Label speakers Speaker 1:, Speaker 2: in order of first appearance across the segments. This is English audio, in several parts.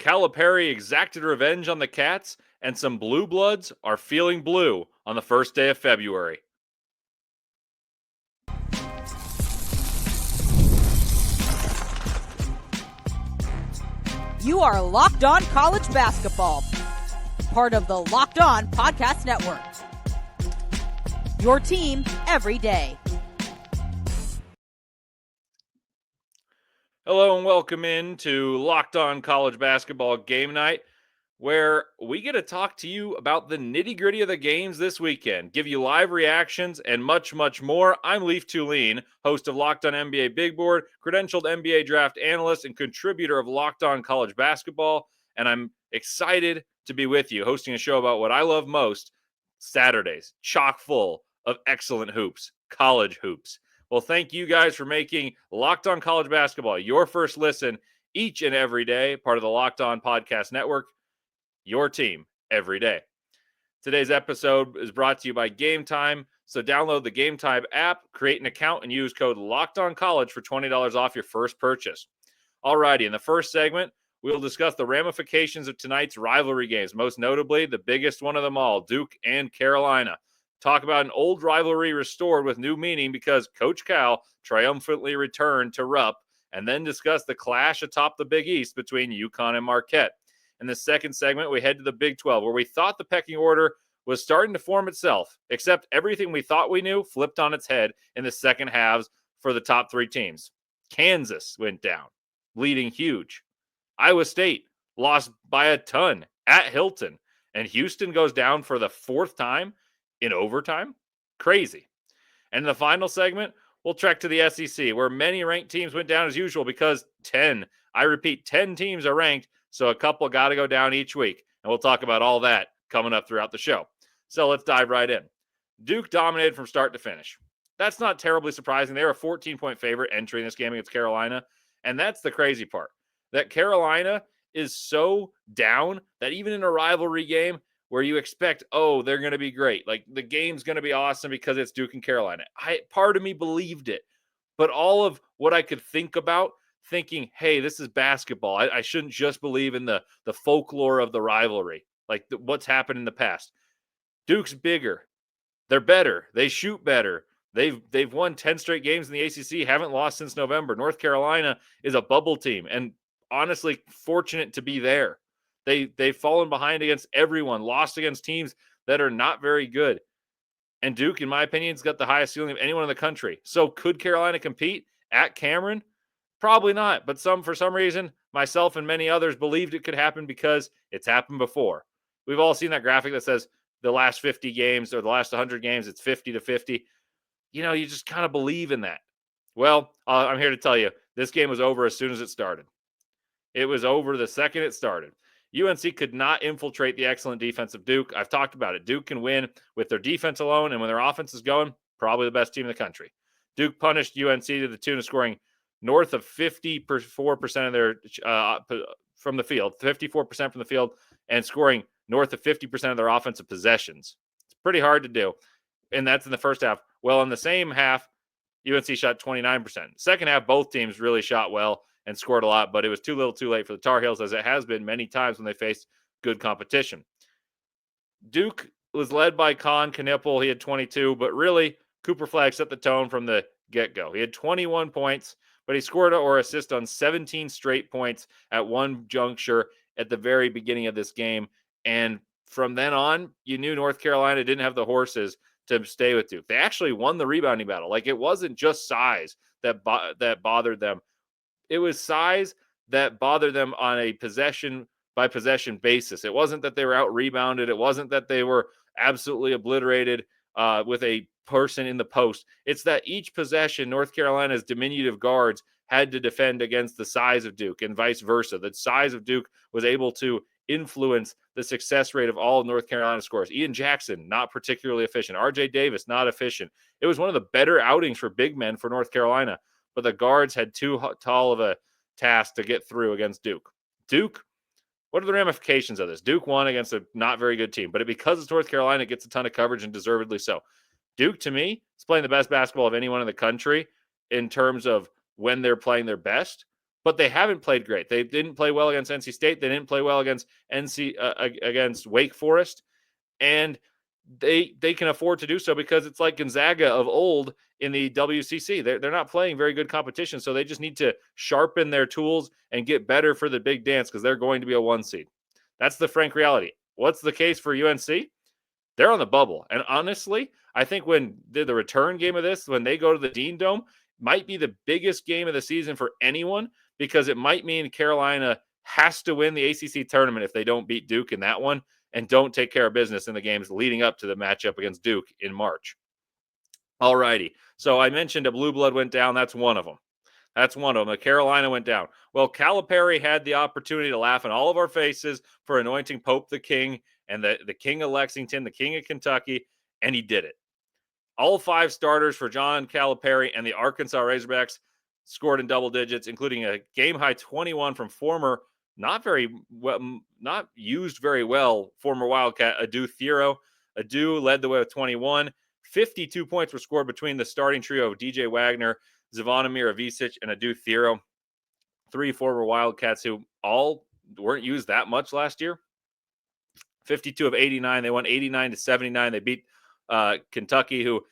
Speaker 1: Calipari exacted revenge on the Cats, and some blue bloods are feeling blue on the first day of February.
Speaker 2: You are Locked On College Basketball, part of the Locked On Podcast Network. Your team every day.
Speaker 1: Hello and welcome in to Locked On College Basketball Game Night, where we get to talk to you about the nitty-gritty of the games this weekend, give you live reactions, and much, much more. I'm Leif Thulin, host of Locked On NBA Big Board, credentialed NBA draft analyst, and contributor of Locked On College Basketball, and I'm excited to be with you, hosting a show about what I love most, Saturdays, chock full of excellent hoops, college hoops. Well, thank you guys for making Locked On College Basketball your first listen each and every day, part of the Locked On Podcast Network, your team every day. Today's episode is brought to you by Game Time. So download the Game Time app, create an account, and use code LOCKEDONCollege for $20 off your first purchase. Alrighty, in the first segment, we'll discuss the ramifications of tonight's rivalry games, most notably the biggest one of them all, Duke and Carolina. Talk about an old rivalry restored with new meaning because Coach Cal triumphantly returned to Rupp, and then discuss the clash atop the Big East between UConn and Marquette. In the second segment, we head to the Big 12, where we thought the pecking order was starting to form itself, except everything we thought we knew flipped on its head in the second halves for the top three teams. Kansas went down, leading huge. Iowa State lost by a ton at Hilton, and Houston goes down for the fourth time in overtime. Crazy. And in the final segment, we'll trek to the SEC, where many ranked teams went down as usual because 10 teams are ranked, so a couple got to go down each week. And we'll talk about all that coming up throughout the show. So let's dive right in. Duke dominated from start to finish. That's not terribly surprising. They were a 14-point favorite entering this game against Carolina. And that's the crazy part, that Carolina is so down that even in a rivalry game where you expect, oh, they're going to be great, like the game's going to be awesome because it's Duke and Carolina. Part of me believed it. But all of what I could think about, thinking, hey, this is basketball. I shouldn't just believe in the folklore of the rivalry, like what's happened in the past. Duke's bigger. They're better. They shoot better. They've won 10 straight games in the ACC, haven't lost since November. North Carolina is a bubble team, and honestly, fortunate to be there. They've fallen behind against everyone, lost against teams that are not very good. And Duke, in my opinion, has got the highest ceiling of anyone in the country. So could Carolina compete at Cameron? Probably not. But for some reason, myself and many others believed it could happen because it's happened before. We've all seen that graphic that says the last 50 games or the last 100 games, it's 50-50. You just kind of believe in that. Well, I'm here to tell you, this game was over as soon as it started. It was over the second it started. UNC could not infiltrate the excellent defense of Duke. I've talked about it. Duke can win with their defense alone, and when their offense is going, probably the best team in the country. Duke punished UNC to the tune of scoring north of 54% of their from the field, 54% from the field, and scoring north of 50% of their offensive possessions. It's pretty hard to do, and that's in the first half. Well, in the same half, UNC shot 29%. Second half, both teams really shot well and scored a lot, but it was too little too late for the Tar Heels, as it has been many times when they faced good competition. Duke was led by Con Knipple. He had 22, but really, Cooper Flagg set the tone from the get-go. He had 21 points, but he scored or assist on 17 straight points at one juncture at the very beginning of this game. And from then on, you knew North Carolina didn't have the horses to stay with Duke. They actually won the rebounding battle. Like, it wasn't just size that bothered them. It was size that bothered them on a possession-by-possession basis. It wasn't that they were out-rebounded. It wasn't that they were absolutely obliterated with a person in the post. It's that each possession, North Carolina's diminutive guards had to defend against the size of Duke and vice versa. The size of Duke was able to influence the success rate of all of North Carolina scores. Ian Jackson, not particularly efficient. RJ Davis, not efficient. It was one of the better outings for big men for North Carolina, but the guards had too tall of a task to get through against Duke. Duke, what are the ramifications of this? Duke won against a not very good team, but because it's North Carolina, it gets a ton of coverage, and deservedly so. Duke, to me, is playing the best basketball of anyone in the country in terms of when they're playing their best. but they haven't played great. They didn't play well against NC State. They didn't play well against against Wake Forest, and they can afford to do so because it's like Gonzaga of old in the WCC. They're not playing very good competition, so they just need to sharpen their tools and get better for the big dance because they're going to be a 1 seed. That's the frank reality. What's the case for UNC? They're on the bubble. And honestly, I think when the return game of this, when they go to the Dean Dome, might be the biggest game of the season for anyone because it might mean Carolina has to win the ACC tournament if they don't beat Duke in that one and don't take care of business in the games leading up to the matchup against Duke in March. All righty. So I mentioned a blue blood went down. That's one of them. Carolina went down. Well, Calipari had the opportunity to laugh in all of our faces for anointing Pope the King and the King of Lexington, the King of Kentucky, and he did it. All 5 starters for John Calipari and the Arkansas Razorbacks scored in double digits, including a game-high 21 from former, not used very well, former Wildcat Adu Thero. Adu led the way with 21. 52 points were scored between the starting trio of DJ Wagner, Zvonimir Avicic, and Adu Thero. 3 former Wildcats who all weren't used that much last year. 52 of 89. They won 89-79. They beat Kentucky, who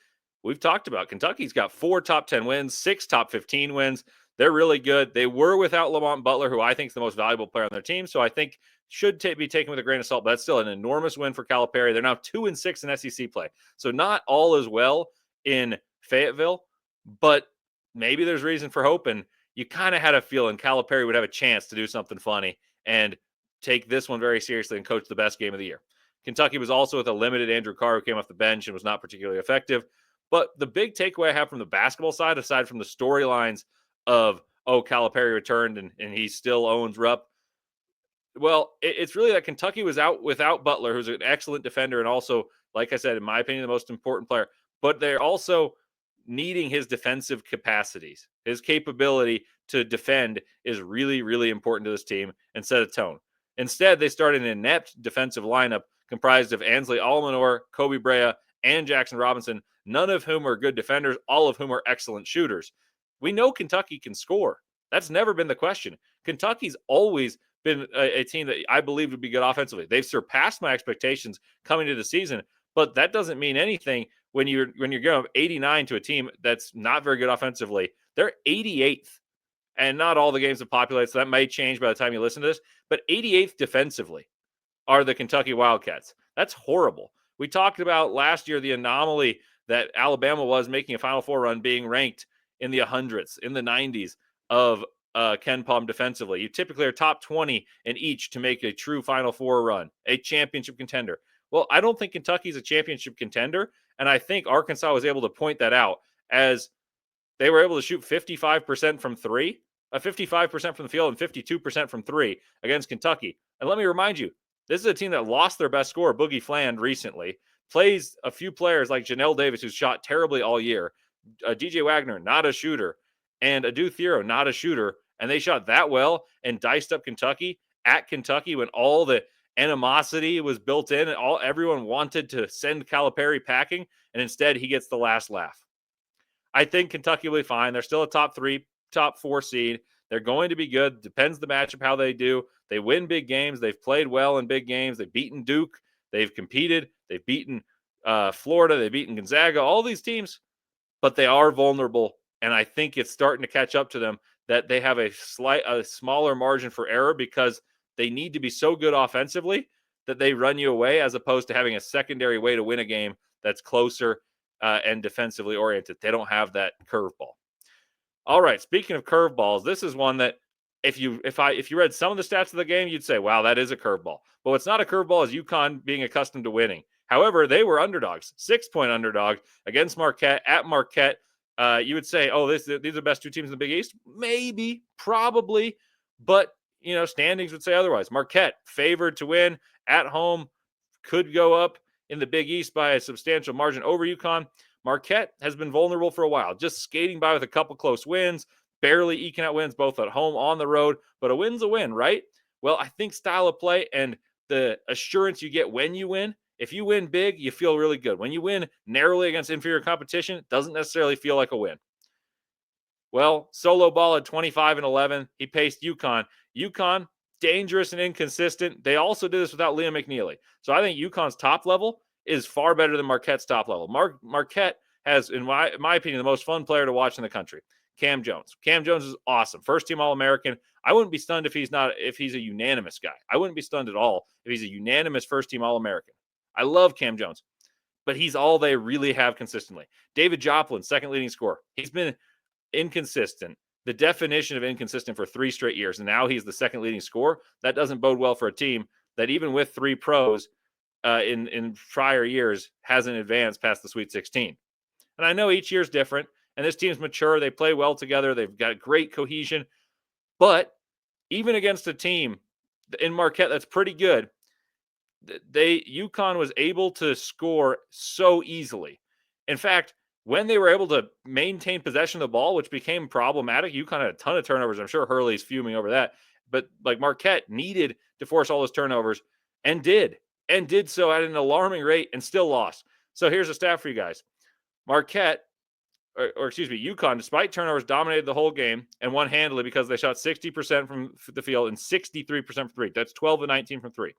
Speaker 1: we've talked about. Kentucky's got 4 top 10 wins, 6 top 15 wins. They're really good. They were without Lamont Butler, who I think is the most valuable player on their team. So I think should be taken with a grain of salt, but that's still an enormous win for Calipari. They're now 2-6 in SEC play. So not all is well in Fayetteville, but maybe there's reason for hope. And you kind of had a feeling Calipari would have a chance to do something funny and take this one very seriously and coach the best game of the year. Kentucky was also with a limited Andrew Carr who came off the bench and was not particularly effective. But the big takeaway I have from the basketball side, aside from the storylines of, Calipari returned and he still owns Rupp, well, it's really that Kentucky was out without Butler, who's an excellent defender and also, like I said, in my opinion, the most important player. But they're also needing his defensive capacities. His capability to defend is really, really important to this team and set a tone. Instead, they started an inept defensive lineup comprised of Ansley Almanor, Kobe Brea, and Jackson Robinson, none of whom are good defenders, all of whom are excellent shooters. We know Kentucky can score. That's never been the question. Kentucky's always been a team that I believe would be good offensively. They've surpassed my expectations coming to the season, but that doesn't mean anything when you're going up 89 to a team that's not very good offensively. They're 88th, and not all the games have populated, so that may change by the time you listen to this, but 88th defensively are the Kentucky Wildcats. That's horrible. We talked about last year the anomaly that Alabama was making a Final Four run, being ranked in the 100s, in the 90s of Ken Palm defensively. You typically are top 20 in each to make a true Final Four run, a championship contender. Well, I don't think Kentucky's a championship contender, and I think Arkansas was able to point that out as they were able to shoot 55% from 3, 55% from the field, and 52% from 3 against Kentucky. And let me remind you, this is a team that lost their best scorer, Boogie Fland, recently. Plays a few players like Janelle Davis, who's shot terribly all year. DJ Wagner, not a shooter. And Adu Thero, not a shooter. And they shot that well and diced up Kentucky at Kentucky when all the animosity was built in and everyone wanted to send Calipari packing. And instead, he gets the last laugh. I think Kentucky will be fine. They're still a top 3, top 4 seed. They're going to be good. Depends the matchup how they do. They win big games. They've played well in big games. They've beaten Duke. They've competed. They've beaten Florida. They've beaten Gonzaga. All these teams, but they are vulnerable. And I think it's starting to catch up to them that they have a smaller margin for error because they need to be so good offensively that they run you away, as opposed to having a secondary way to win a game that's closer and defensively oriented. They don't have that curveball. All right, speaking of curveballs, this is one that if you read some of the stats of the game, you'd say, wow, that is a curveball. But what's not a curveball is UConn being accustomed to winning. However, they were underdogs, 6-point underdog against Marquette at Marquette. You would say, these are the best 2 teams in the Big East. Maybe, probably, but standings would say otherwise. Marquette favored to win at home, could go up in the Big East by a substantial margin over UConn. Marquette has been vulnerable for a while, just skating by with a couple close wins, barely eking out wins both at home, on the road, but a win's a win, right? Well, I think style of play and the assurance you get when you win, if you win big, you feel really good. When you win narrowly against inferior competition, it doesn't necessarily feel like a win. Well, solo ball at 25-11. He paced UConn. UConn, dangerous and inconsistent. They also did this without Liam McNeely. So I think UConn's top level is far better than Marquette's top level. Marquette has, in my opinion, the most fun player to watch in the country. Cam Jones. Cam Jones is awesome. First team All-American. I wouldn't be stunned if he's a unanimous guy. I wouldn't be stunned at all if he's a unanimous first team All-American. I love Cam Jones, but he's all they really have consistently. David Joplin, second leading scorer. He's been inconsistent, the definition of inconsistent for 3 straight years, and now he's the second leading scorer. That doesn't bode well for a team that even with 3 pros in prior years hasn't advanced past the Sweet 16. And I know each year's different, and this team's mature. They play well together. They've got great cohesion. But even against a team in Marquette that's pretty good, UConn was able to score so easily. In fact, when they were able to maintain possession of the ball, which became problematic, UConn had a ton of turnovers. I'm sure Hurley's fuming over that. But like Marquette needed to force all those turnovers and did so at an alarming rate and still lost. So here's a stat for you guys. Marquette, UConn, despite turnovers, dominated the whole game and won handily because they shot 60% from the field and 63% from 3. That's 12-19 from 3.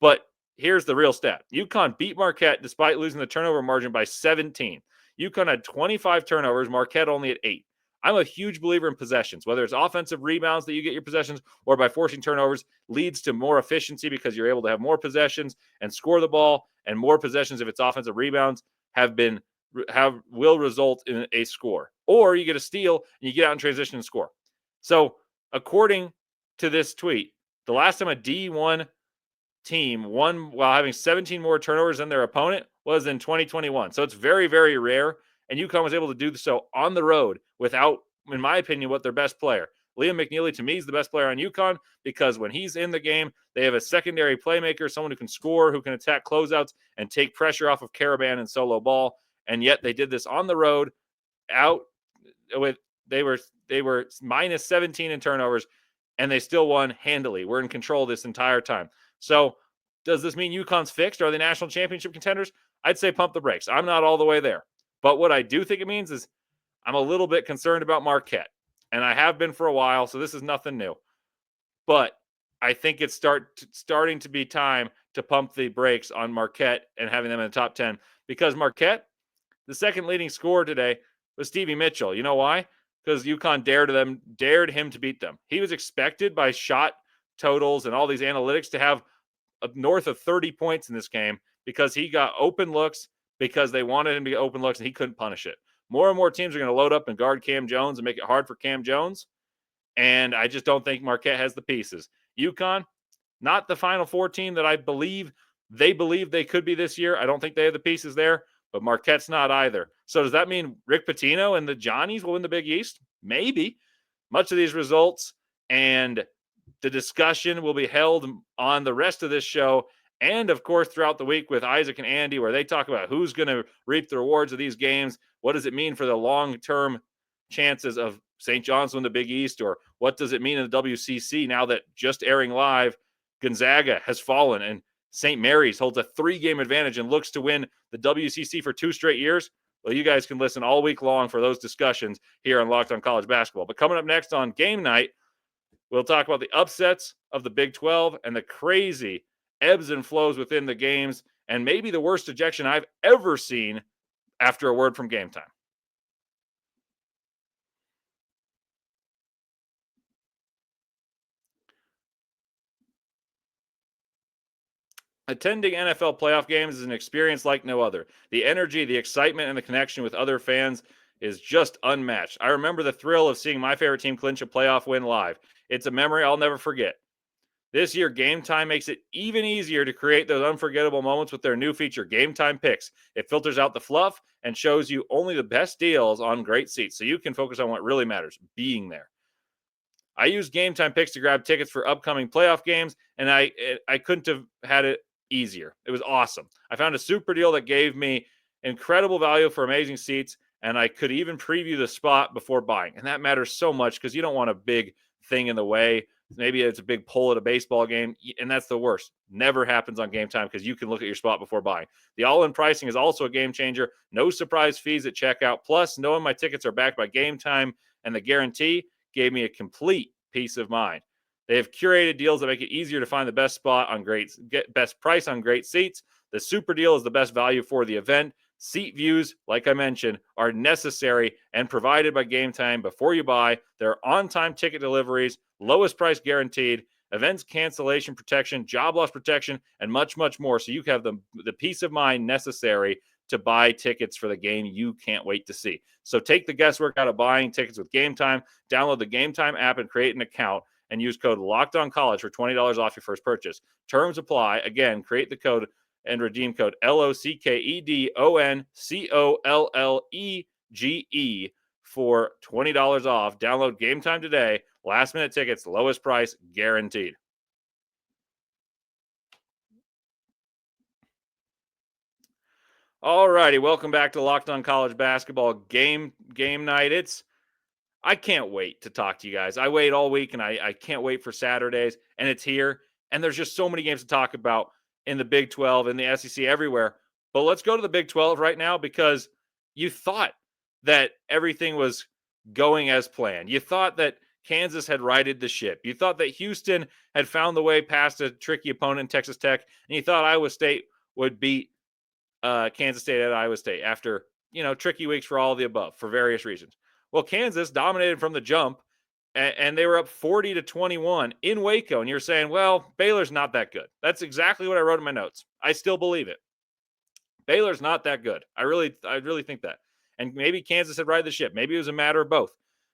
Speaker 1: But here's the real stat. UConn beat Marquette despite losing the turnover margin by 17. UConn had 25 turnovers, Marquette only at 8. I'm a huge believer in possessions, whether it's offensive rebounds that you get your possessions or by forcing turnovers leads to more efficiency because you're able to have more possessions and score the ball, and more possessions if it's offensive rebounds will result in a score. Or you get a steal and you get out in transition and score. So according to this tweet, the last time a D1 team won while having 17 more turnovers than their opponent was in 2021. So it's very, very rare. And UConn was able to do so on the road without, in my opinion, what their best player. Liam McNeely, to me, is the best player on UConn because when he's in the game, they have a secondary playmaker, someone who can score, who can attack closeouts and take pressure off of Caravan and solo ball. And yet they did this on the road they were minus 17 in turnovers, and they still won handily. We're in control this entire time. So does this mean UConn's fixed? Are they national championship contenders? I'd say pump the brakes. I'm not all the way there. But what I do think it means is I'm a little bit concerned about Marquette, and I have been for a while, so this is nothing new. But I think it's starting to be time to pump the brakes on Marquette and having them in the top 10, because Marquette, the second leading scorer today, was Stevie Mitchell. You know why? Because UConn dared him to beat them. He was expected by shot totals and all these analytics to have north of 30 points in this game because he got open looks, because they wanted him to get open looks and he couldn't punish it. More and more teams are going to load up and guard Cam Jones and make it hard for Cam Jones. And I just don't think Marquette has the pieces. UConn, not the Final Four team that I believe they could be this year. I don't think they have the pieces there, but Marquette's not either. So does that mean Rick Pitino and the Johnnies will win the Big East? Maybe. Much of these results and the discussion will be held on the rest of this show and, of course, throughout the week with Isaac and Andy, where they talk about who's going to reap the rewards of these games. What does it mean for the long-term chances of St. John's win the Big East? Or what does it mean in the WCC now that, just airing live, Gonzaga has fallen and St. Mary's holds a 3-game advantage and looks to win the WCC for 2 straight years? Well, you guys can listen all week long for those discussions here on Locked On College Basketball. But coming up next on Game Night, we'll talk about the upsets of the Big 12 and the crazy ebbs and flows within the games, and maybe the worst ejection I've ever seen after a word from Game Time. Attending NFL playoff games is an experience like no other. The energy, the excitement, and the connection with other fans is just unmatched. I remember the thrill of seeing my favorite team clinch a playoff win live. It's a memory I'll never forget. This year, Game Time makes it even easier to create those unforgettable moments with their new feature, Game Time Picks. It filters out the fluff and shows you only the best deals on great seats, so you can focus on what really matters, being there. I used Game Time Picks to grab tickets for upcoming playoff games, and I couldn't have had it easier. It was awesome. I found a super deal that gave me incredible value for amazing seats, and I could even preview the spot before buying. And that matters so much because you don't want a big thing in the way. Maybe it's a big pull at a baseball game, and that's the worst. Never happens on Game Time because you can look at your spot before buying. The all-in pricing is also a game changer. No surprise fees at checkout. Plus, knowing my tickets are backed by Game Time and the guarantee gave me a complete peace of mind. They have curated deals that make it easier to find the best spot on best price on great seats. The super deal is the best value for the event. Seat views, like I mentioned, are necessary and provided by Game Time before you buy. There are on-time ticket deliveries, lowest price guaranteed, events cancellation protection, job loss protection, and much, much more. So you have the peace of mind necessary to buy tickets for the game you can't wait to see. So take the guesswork out of buying tickets with Game Time. Download the Game Time app and create an account and use code LOCKEDONCollege for $20 off your first purchase. Terms apply. Again, create the code and redeem code LOCKEDONCOLLEGE for $20 off. Download Game Time today. Last minute tickets, lowest price guaranteed. All righty, welcome back to Locked On College Basketball game night. I can't wait to talk to you guys. I wait all week, and I can't wait for Saturdays, and it's here. And there's just so many games to talk about in the Big 12, in the SEC, everywhere. But let's go to the Big 12 right now, because you thought that everything was going as planned. You thought that Kansas had righted the ship. You thought that Houston had found the way past a tricky opponent, Texas Tech, and you thought Iowa State would beat Kansas State at Iowa State after, tricky weeks for all of the above for various reasons. Well, Kansas dominated from the jump, and they were up 40-21 in Waco. And you're saying, well, Baylor's not that good. That's exactly what I wrote in my notes. I still believe it. Baylor's not that good. I really think that. And maybe Kansas had righted the ship. Maybe it was a matter of both.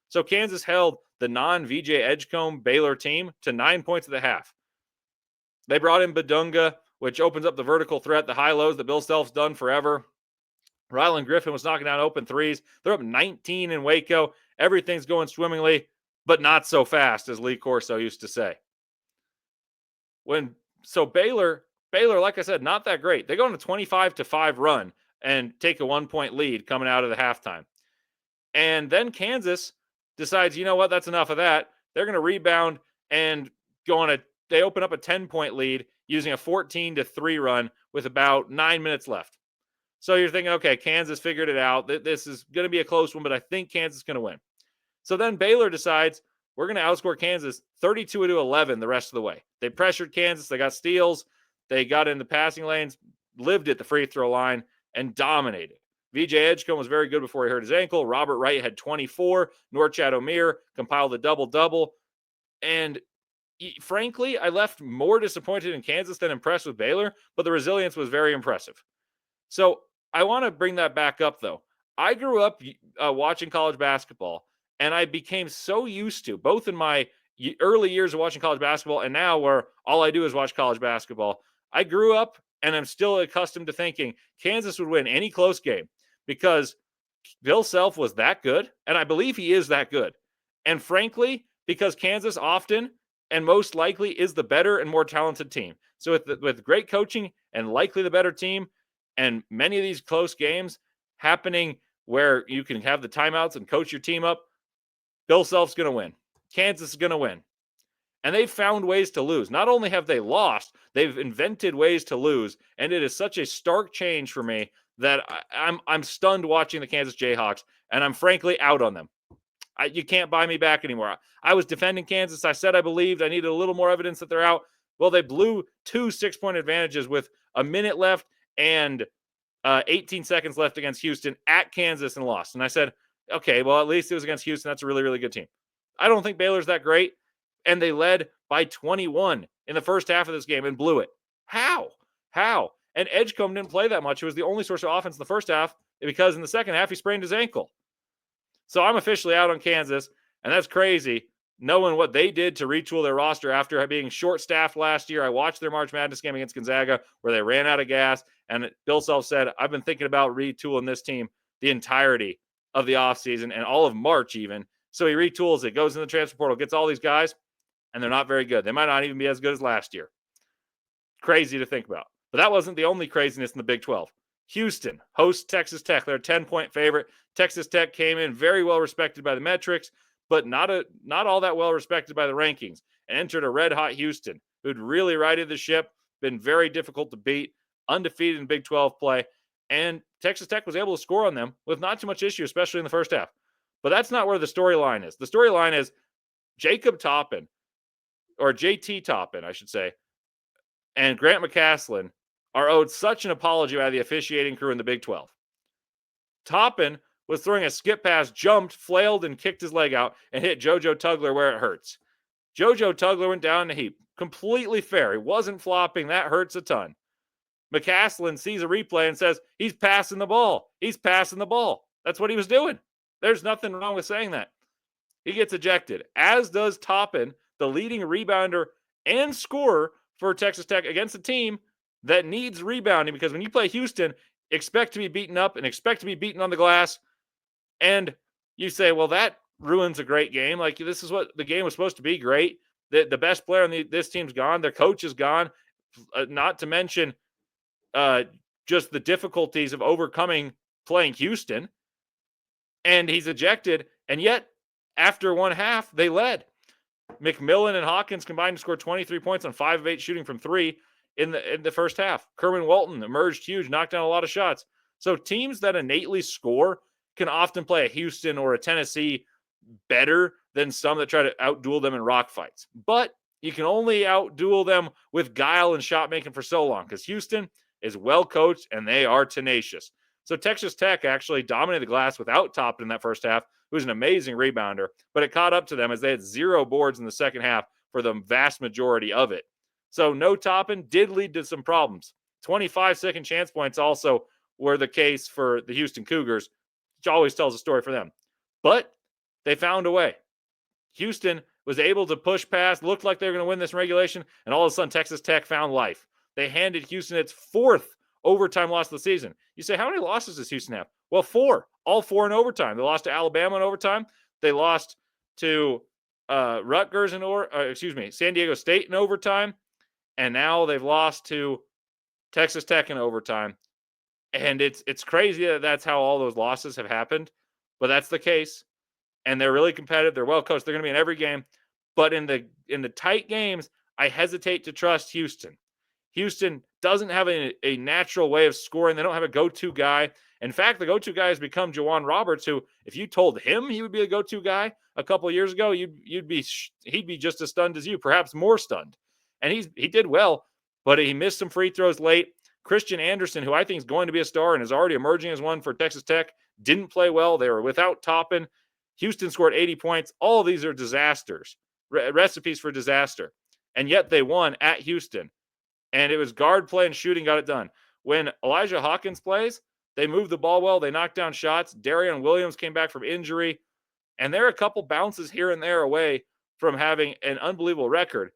Speaker 1: So Kansas held the non-VJ Edgecombe Baylor team to 9 points at the half. They brought in Badunga, which opens up the vertical threat, the high lows that Bill Self's done forever. Rylan Griffin was knocking down open threes. They're up 19 in Waco. Everything's going swimmingly, but not so fast, as Lee Corso used to say. Baylor, like I said, not that great. They go on a 25-5 run and take a 1-point lead coming out of the halftime. And then Kansas decides, you know what, that's enough of that. They're going to rebound and they open up a 10-point lead using a 14-3 run with about 9 minutes left. So you're thinking, okay, Kansas figured it out. This is going to be a close one, but I think Kansas is going to win. So then Baylor decides, we're going to outscore Kansas 32-11 the rest of the way. They pressured Kansas. They got steals. They got in the passing lanes, lived at the free throw line, and dominated. VJ Edgecombe was very good before he hurt his ankle. Robert Wright had 24. Norchad Omier compiled a double-double. And frankly, I left more disappointed in Kansas than impressed with Baylor, but the resilience was very impressive. So I want to bring that back up, though. I grew up watching college basketball, and I became so used to, both in my early years of watching college basketball and now where all I do is watch college basketball. I grew up, and I'm still accustomed to thinking Kansas would win any close game because Bill Self was that good, and I believe he is that good. And frankly, because Kansas often and most likely is the better and more talented team. So with great coaching and likely the better team, and many of these close games happening where you can have the timeouts and coach your team up, Bill Self's going to win. Kansas is going to win. And they've found ways to lose. Not only have they lost, they've invented ways to lose. And it is such a stark change for me that I'm stunned watching the Kansas Jayhawks, and I'm frankly out on them. You can't buy me back anymore. I was defending Kansas. I said I believed. I needed a little more evidence that they're out. Well, they blew 2 6-point advantages with a minute left and 18 seconds left against Houston at Kansas and lost. And I said, okay, well, at least it was against Houston. That's a really, really good team. I don't think Baylor's that great. And they led by 21 in the first half of this game and blew it. How? And Edgecombe didn't play that much. It was the only source of offense in the first half because in the second half, he sprained his ankle. So I'm officially out on Kansas, and that's crazy, knowing what they did to retool their roster after being short-staffed last year. I watched their March Madness game against Gonzaga where they ran out of gas, and Bill Self said, I've been thinking about retooling this team the entirety of the offseason and all of March even. So he retools it, goes in the transfer portal, gets all these guys, and they're not very good. They might not even be as good as last year. Crazy to think about. But that wasn't the only craziness in the Big 12. Houston hosts Texas Tech. They're a 10-point favorite. Texas Tech came in very well respected by the metrics, but not all that well respected by the rankings, and entered a red-hot Houston who'd really righted the ship, been very difficult to beat, undefeated in Big 12 play, and Texas Tech was able to score on them with not too much issue, especially in the first half. But that's not where the storyline is. The storyline is Jacob Toppin, or JT Toppin, I should say, and Grant McCaslin are owed such an apology by the officiating crew in the Big 12. Toppin was throwing a skip pass, jumped, flailed, and kicked his leg out and hit JoJo Tugler where it hurts. JoJo Tugler went down in a heap. Completely fair. He wasn't flopping. That hurts a ton. McCaslin sees a replay and says, he's passing the ball. He's passing the ball. That's what he was doing. There's nothing wrong with saying that. He gets ejected, as does Toppin, the leading rebounder and scorer for Texas Tech against a team that needs rebounding, because when you play Houston, expect to be beaten up and expect to be beaten on the glass. And you say, well, that ruins a great game. Like, this is what the game was supposed to be. Great. The best player on this team's gone. Their coach is gone. Not to mention just the difficulties of overcoming playing Houston. And he's ejected. And yet, after one half, they led. McMillan and Hawkins combined to score 23 points on 5 of 8 shooting from 3 in the first half. Kerwin Walton emerged huge, knocked down a lot of shots. So teams that innately score can often play a Houston or a Tennessee better than some that try to outduel them in rock fights. But you can only outduel them with guile and shot making for so long, because Houston is well coached and they are tenacious. So Texas Tech actually dominated the glass without Toppin in that first half, who's an amazing rebounder, but it caught up to them as they had 0 boards in the second half for the vast majority of it. So no Toppin did lead to some problems. 25 second chance points also were the case for the Houston Cougars, which always tells a story for them. But they found a way. Houston was able to push past, looked like they were going to win this in regulation, and all of a sudden Texas Tech found life. They handed Houston its 4th overtime loss of the season. You say, how many losses does Houston have? Well, 4. All 4 in overtime. They lost to Alabama in overtime. They lost to Rutgers San Diego State in overtime. And now they've lost to Texas Tech in overtime. And it's crazy that that's how all those losses have happened. But that's the case. And they're really competitive. They're well coached. They're going to be in every game. But in the tight games, I hesitate to trust Houston. Houston doesn't have a natural way of scoring. They don't have a go-to guy. In fact, the go-to guy has become Juwan Roberts, who, if you told him he would be a go-to guy a couple of years ago, he'd be just as stunned as you, perhaps more stunned. And he did well, but he missed some free throws late. Christian Anderson, who I think is going to be a star and is already emerging as one for Texas Tech, didn't play well. They were without Toppin. Houston scored 80 points. All of these are disasters, recipes for disaster. And yet they won at Houston. And it was guard play and shooting got it done. When Elijah Hawkins plays, they move the ball well. They knock down shots. Darian Williams came back from injury. And they're a couple bounces here and there away from having an unbelievable record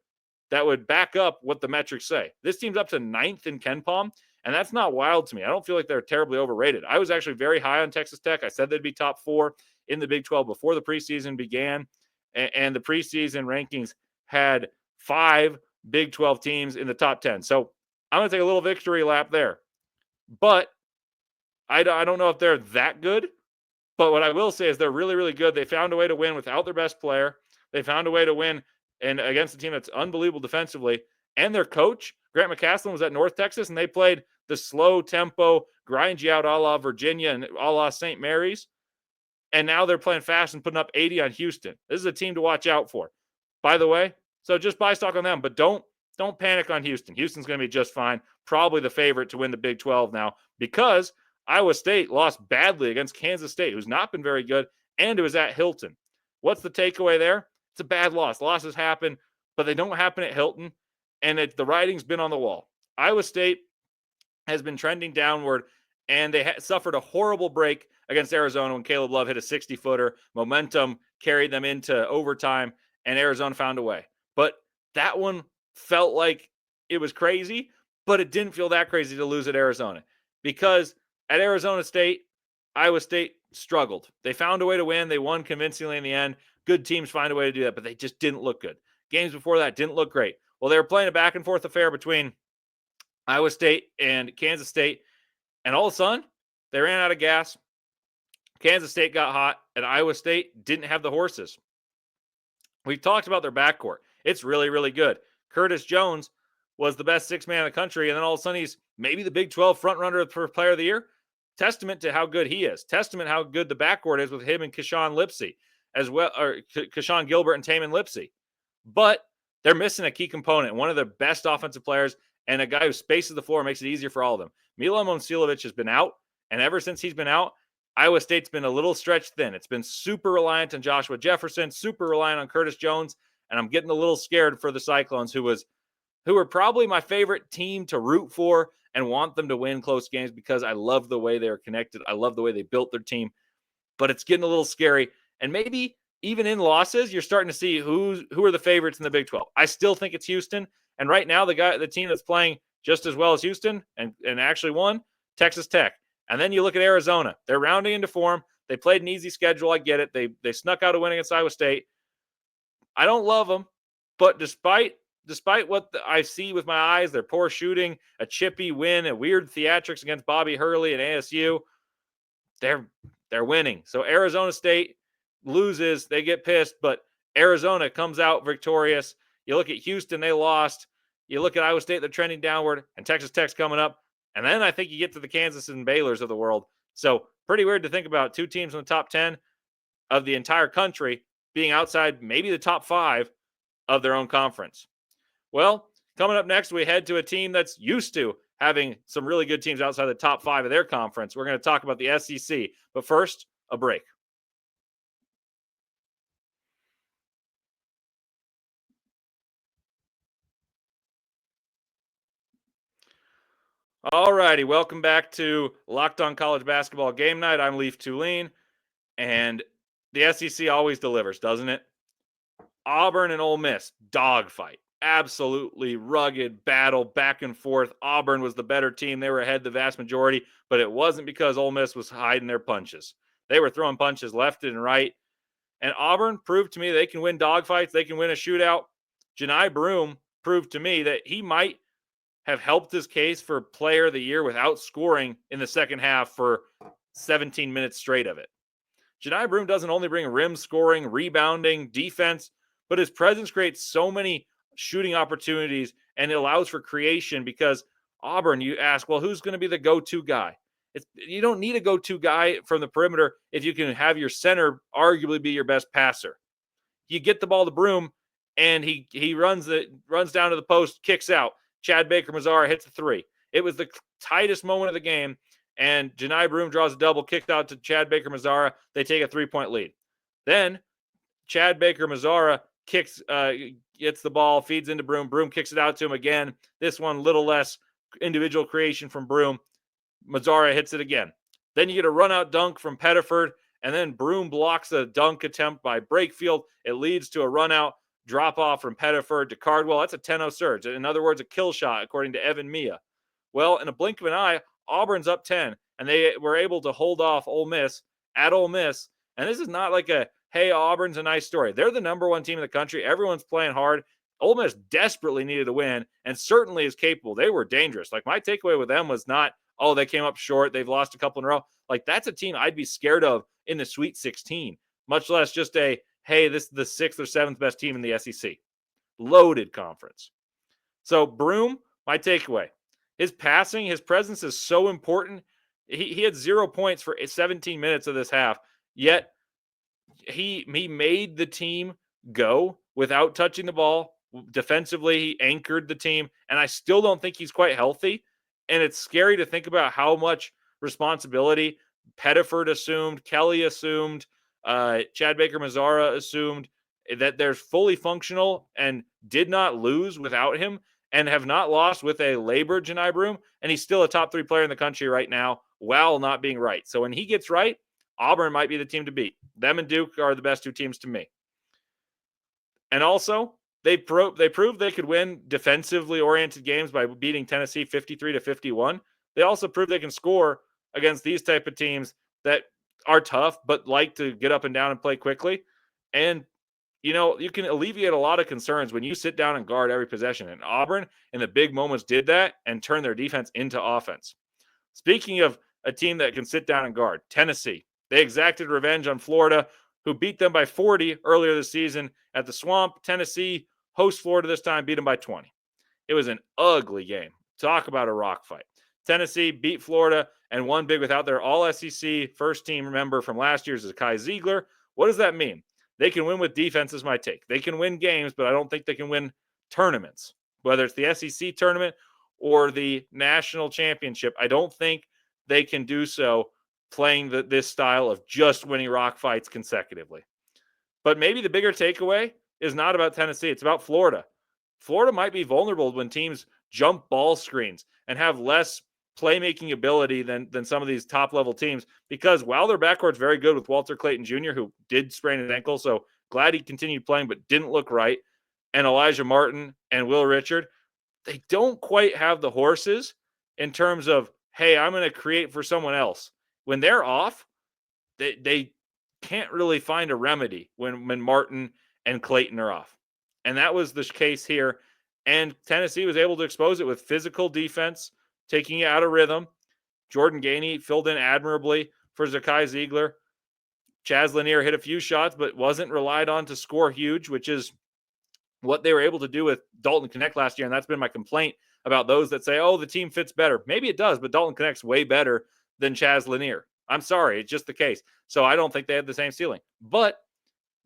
Speaker 1: that would back up what the metrics say. This team's up to 9th in KenPom, and that's not wild to me. I don't feel like they're terribly overrated. I was actually very high on Texas Tech. I said they'd be top 4 in the Big 12 before the preseason began, and the preseason rankings had 5 Big 12 teams in the top 10. So I'm going to take a little victory lap there. But I don't know if they're that good. But what I will say is they're really, really good. They found a way to win without their best player. They found a way to win and against a team that's unbelievable defensively. And their coach, Grant McCaslin, was at North Texas, and they played the slow tempo, grind you out a la Virginia and a la St. Mary's. And now they're playing fast and putting up 80 on Houston. This is a team to watch out for. By the way, so just buy stock on them, but don't panic on Houston. Houston's going to be just fine. Probably the favorite to win the Big 12 now, because Iowa State lost badly against Kansas State, who's not been very good, and it was at Hilton. What's the takeaway there? It's a bad loss. Losses happen, but they don't happen at Hilton, and the writing's been on the wall. Iowa State has been trending downward, and they suffered a horrible break against Arizona when Caleb Love hit a 60-footer. Momentum carried them into overtime, and Arizona found a way. But that one felt like it was crazy, but it didn't feel that crazy to lose at Arizona, because at Arizona State, Iowa State struggled. They found a way to win. They won convincingly in the end. Good teams find a way to do that, but they just didn't look good. Games before that didn't look great. Well, they were playing a back-and-forth affair between Iowa State and Kansas State, and all of a sudden, they ran out of gas. Kansas State got hot, and Iowa State didn't have the horses. We've talked about their backcourt. It's really, really good. Curtis Jones was the best 6-man in the country, and then all of a sudden he's maybe the Big 12 frontrunner for Player of the Year. testament to how good he is. Testament how good the backcourt is with him and Keyshawn Lipsey, as well, or Keyshawn Gilbert and Taman Lipsey. But they're missing a key component, one of the best offensive players, and a guy who spaces the floor, makes it easier for all of them. Milo Momcilovic has been out, and ever since he's been out, Iowa State's been a little stretched thin. It's been super reliant on Joshua Jefferson, super reliant on Curtis Jones, and I'm getting a little scared for the Cyclones, who were probably my favorite team to root for and want them to win close games because I love the way they're connected. I love the way they built their team, but it's getting a little scary. And maybe even in losses, you're starting to see who are the favorites in the Big 12. I still think it's Houston. And right now, the team that's playing just as well as Houston and actually won, Texas Tech. And then you look at Arizona. They're rounding into form. They played an easy schedule. I get it. They snuck out a win against Iowa State. I don't love them, but despite what I see with my eyes, their poor shooting, a chippy win, a weird theatrics against Bobby Hurley and ASU, they're winning. So Arizona State loses, they get pissed, but Arizona comes out victorious. You look at Houston, they lost. You look at Iowa State, they're trending downward, and Texas Tech's coming up. And then I think you get to the Kansas and Baylors of the world. So pretty weird to think about two teams in the top 10 of the entire country being outside maybe the top 5 of their own conference. Well, coming up next, we head to a team that's used to having some really good teams outside the top 5 of their conference. We're going to talk about the SEC. But first, a break. All righty, welcome back to Locked On College Basketball Game Night. I'm Leif Thulin, and the SEC always delivers, doesn't it? Auburn and Ole Miss, dogfight. Absolutely rugged battle, back and forth. Auburn was the better team. They were ahead the vast majority, but it wasn't because Ole Miss was hiding their punches. They were throwing punches left and right, and Auburn proved to me they can win dogfights. They can win a shootout. Johni Broome proved to me that he might have helped his case for player of the year without scoring in the second half for 17 minutes straight of it. Johni Broome doesn't only bring rim scoring, rebounding, defense, but his presence creates so many shooting opportunities and it allows for creation because Auburn, you ask, well, who's going to be the go-to guy? You don't need a go-to guy from the perimeter if you can have your center arguably be your best passer. You get the ball to Broome and he runs down to the post, kicks out. Chad Baker-Mazara hits a 3. It was the tightest moment of the game, and Johni Broome draws a double, kicked out to Chad Baker-Mazara. They take a 3-point lead. Then Chad Baker-Mazara gets the ball, feeds into Broome. Broome kicks it out to him again. This one, little less individual creation from Broome. Mazara hits it again. Then you get a run-out dunk from Pettiford, and then Broome blocks a dunk attempt by Brakefield. It leads to a run-out drop-off from Pettiford to Cardwell. That's a 10-0 surge. In other words, a kill shot, according to Evan Mia. Well, in a blink of an eye, Auburn's up 10, and they were able to hold off Ole Miss at Ole Miss. And this is not like a, hey, Auburn's a nice story. They're the number 1 team in the country. Everyone's playing hard. Ole Miss desperately needed a win and certainly is capable. They were dangerous. Like, my takeaway with them was not, oh, they came up short. They've lost a couple in a row. Like, that's a team I'd be scared of in the Sweet 16, much less just a, hey, this is the 6th or 7th best team in the SEC. Loaded conference. So Broome, my takeaway. His passing, his presence is so important. He had 0 points for 17 minutes of this half, yet he made the team go without touching the ball. Defensively, he anchored the team, and I still don't think he's quite healthy. And it's scary to think about how much responsibility Pettiford assumed, Kelly assumed, Chad Baker-Mazara assumed, that they're fully functional and did not lose without him and have not lost with a labored Johni Broome, and he's still a top 3 player in the country right now while not being right. So when he gets right, Auburn might be the team to beat. Them and Duke are the best 2 teams to me. And also, they proved they could win defensively oriented games by beating Tennessee 53-51. They also proved they can score against these type of teams that are tough but like to get up and down and play quickly. And you can alleviate a lot of concerns when you sit down and guard every possession. And Auburn in the big moments did that and turned their defense into offense. Speaking of a team that can sit down and guard, Tennessee. They exacted revenge on Florida, who beat them by 40 earlier this season at the Swamp. Tennessee hosts Florida this time, beat them by 20. It was an ugly game. Talk about a rock fight. Tennessee beat Florida and won big without their all-SEC first-team member from last year's Zakai Ziegler. What does that mean? They can win with defense is my take. They can win games, but I don't think they can win tournaments, whether it's the SEC tournament or the national championship. I don't think they can do so playing this style of just winning rock fights consecutively. But maybe the bigger takeaway is not about Tennessee. It's about Florida. Florida might be vulnerable when teams jump ball screens and have less playmaking ability than some of these top-level teams, because while their backcourt's very good with Walter Clayton Jr., who did sprain his ankle, so glad he continued playing but didn't look right, and Elijah Martin and Will Richard, they don't quite have the horses in terms of, hey, I'm going to create for someone else. When they're off, they can't really find a remedy when Martin and Clayton are off. And that was the case here. And Tennessee was able to expose it with physical defense, taking it out of rhythm. Jordan Gainey filled in admirably for Zakai Ziegler. Chaz Lanier hit a few shots, but wasn't relied on to score huge, which is what they were able to do with Dalton Connect last year. And that's been my complaint about those that say, oh, the team fits better. Maybe it does, but Dalton Connect's way better than Chaz Lanier. I'm sorry, it's just the case. So I don't think they have the same ceiling. But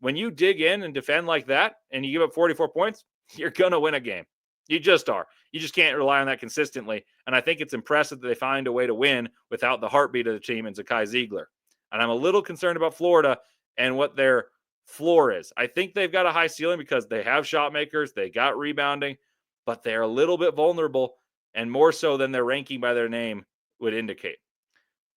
Speaker 1: when you dig in and defend like that and you give up 44 points, you're going to win a game. You just are. You just can't rely on that consistently. And I think it's impressive that they find a way to win without the heartbeat of the team in Zakai Ziegler. And I'm a little concerned about Florida and what their floor is. I think they've got a high ceiling because they have shot makers, they got rebounding, but they're a little bit vulnerable, and more so than their ranking by their name would indicate.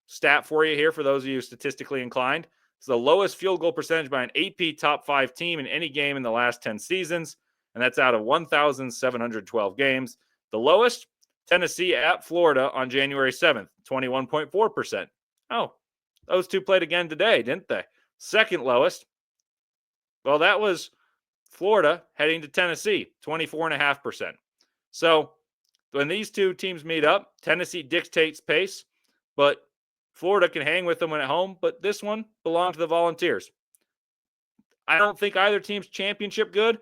Speaker 1: Stat for you here for those of you statistically inclined. It's the lowest field goal percentage by an AP top 5 team in any game in the last 10 seasons, and that's out of 1,712 games. The lowest, Tennessee at Florida on January 7th, 21.4%. Oh, those two played again today, didn't they? Second lowest, well, that was Florida heading to Tennessee, 24.5%. So when these two teams meet up, Tennessee dictates pace, but Florida can hang with them when at home, but this one belonged to the Volunteers. I don't think either team's championship good,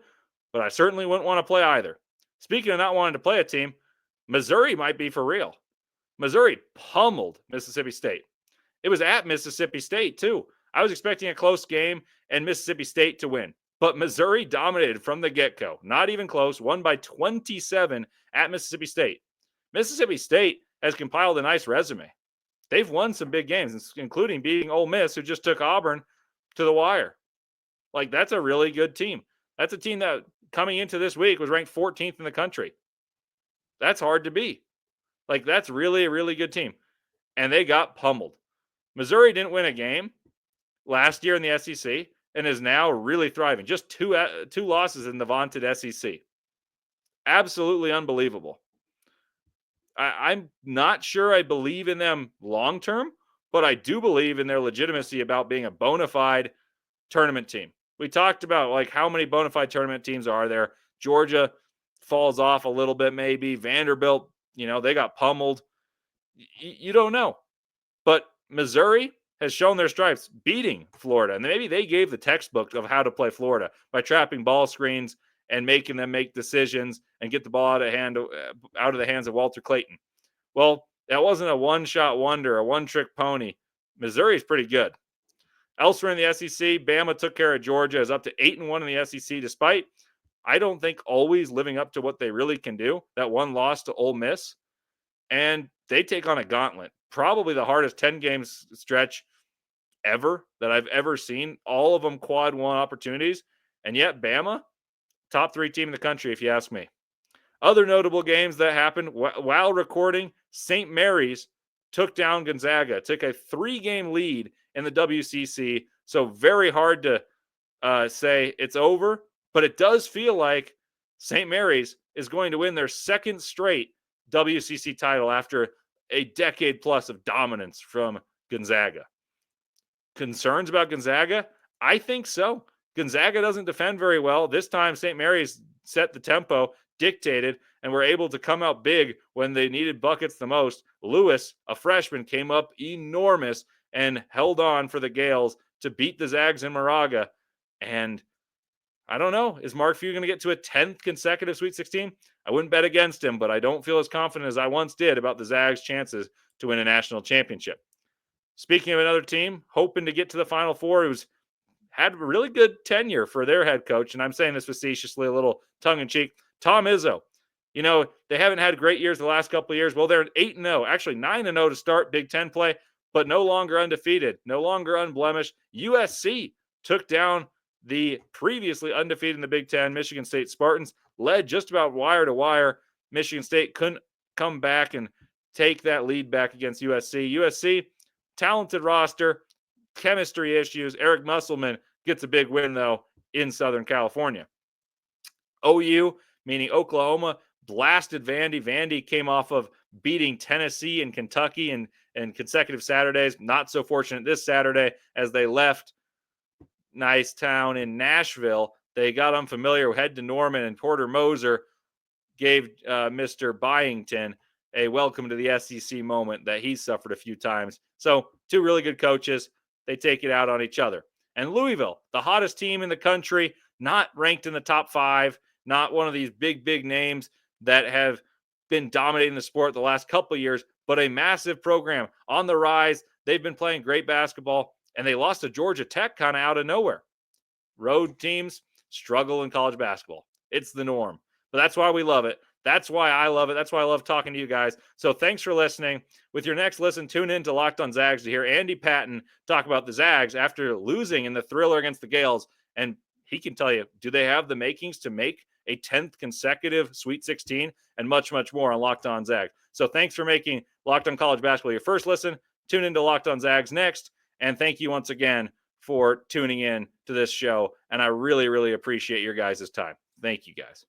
Speaker 1: but I certainly wouldn't want to play either. Speaking of not wanting to play a team, Missouri might be for real. Missouri pummeled Mississippi State. It was at Mississippi State, too. I was expecting a close game and Mississippi State to win, but Missouri dominated from the get-go. Not even close, won by 27 at Mississippi State. Mississippi State has compiled a nice resume. They've won some big games, including beating Ole Miss, who just took Auburn to the wire. Like, that's a really good team. That's a team that, coming into this week, was ranked 14th in the country. That's hard to beat. Like, that's really a really good team. And they got pummeled. Missouri didn't win a game last year in the SEC and is now really thriving. Just two losses in the vaunted SEC. Absolutely unbelievable. I'm not sure I believe in them long term, but I do believe in their legitimacy about being a bona fide tournament team. We talked about like how many bona fide tournament teams are there. Georgia falls off a little bit, maybe. Vanderbilt, they got pummeled. You don't know. But Missouri has shown their stripes beating Florida. And maybe they gave the textbook of how to play Florida by trapping ball screens and making them make decisions and get the ball out of the hands of Walter Clayton. Well, that wasn't a one-shot wonder, a one-trick pony. Missouri's pretty good. Elsewhere in the SEC, Bama took care of Georgia, is up to 8-1 in the SEC, despite, I don't think, always living up to what they really can do. That one loss to Ole Miss. And they take on a gauntlet. Probably the hardest 10-game stretch ever that I've ever seen. All of them quad one opportunities. And yet, Bama, top 3 team in the country, if you ask me. Other notable games that happened while recording, St. Mary's took down Gonzaga, took a 3-game lead in the WCC. So very hard to say it's over, but it does feel like St. Mary's is going to win their second straight WCC title after a decade plus of dominance from Gonzaga. Concerns about Gonzaga? I think so. Gonzaga doesn't defend very well. This time, St. Mary's set the tempo, dictated, and were able to come out big when they needed buckets the most. Lewis, a freshman, came up enormous and held on for the Gales to beat the Zags in Moraga. And I don't know, is Mark Few going to get to a 10th consecutive Sweet 16? I wouldn't bet against him, but I don't feel as confident as I once did about the Zags' chances to win a national championship. Speaking of another team hoping to get to the Final Four, who's had a really good tenure for their head coach, and I'm saying this facetiously, a little tongue-in-cheek, Tom Izzo. You know, they haven't had great years the last couple of years. Well, they're 8-0, actually 9-0 to start Big Ten play, but no longer undefeated, no longer unblemished. USC took down the previously undefeated in the Big Ten Michigan State Spartans, led just about wire to wire. Michigan State couldn't come back and take that lead back against USC. USC, talented roster, chemistry issues. Eric Musselman gets a big win, though, in Southern California. OU, meaning Oklahoma, blasted Vandy. Vandy came off of beating Tennessee and Kentucky in consecutive Saturdays. Not so fortunate this Saturday as they left nice town in Nashville. They got unfamiliar, head to Norman, and Porter Moser gave Mr. Byington a welcome to the SEC moment that he's suffered a few times. So two really good coaches. They take it out on each other. And Louisville, the hottest team in the country, not ranked in the top 5, not one of these big names that have been dominating the sport the last couple of years, but a massive program on the rise. They've been playing great basketball, and they lost to Georgia Tech kind of out of nowhere. Road teams struggle in college basketball. It's the norm. But that's why we love it. That's why I love it. That's why I love talking to you guys. So thanks for listening. With your next listen, tune in to Locked on Zags to hear Andy Patton talk about the Zags after losing in the thriller against the Gales. And he can tell you, do they have the makings to make a 10th consecutive Sweet 16 and much more on Locked on Zags. So thanks for making Locked on College Basketball your first listen. Tune into Locked on Zags next. And thank you once again for tuning in to this show. And I really appreciate your guys' time. Thank you, guys.